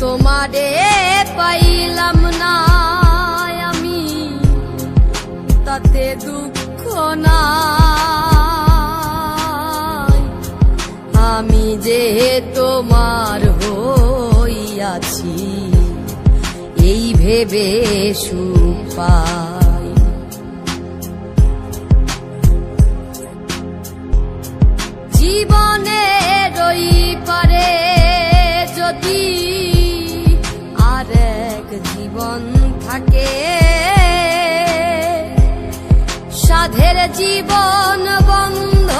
তোমারে পাইলাম না আমি, তাতে দুঃখ নাই। আমি যে তোমার হইয়াছি এই ভেবে সুখ পাই। জীবনে রই পারে যদি আর এক জীবন থাকে, সাধের জীবন বন্ধ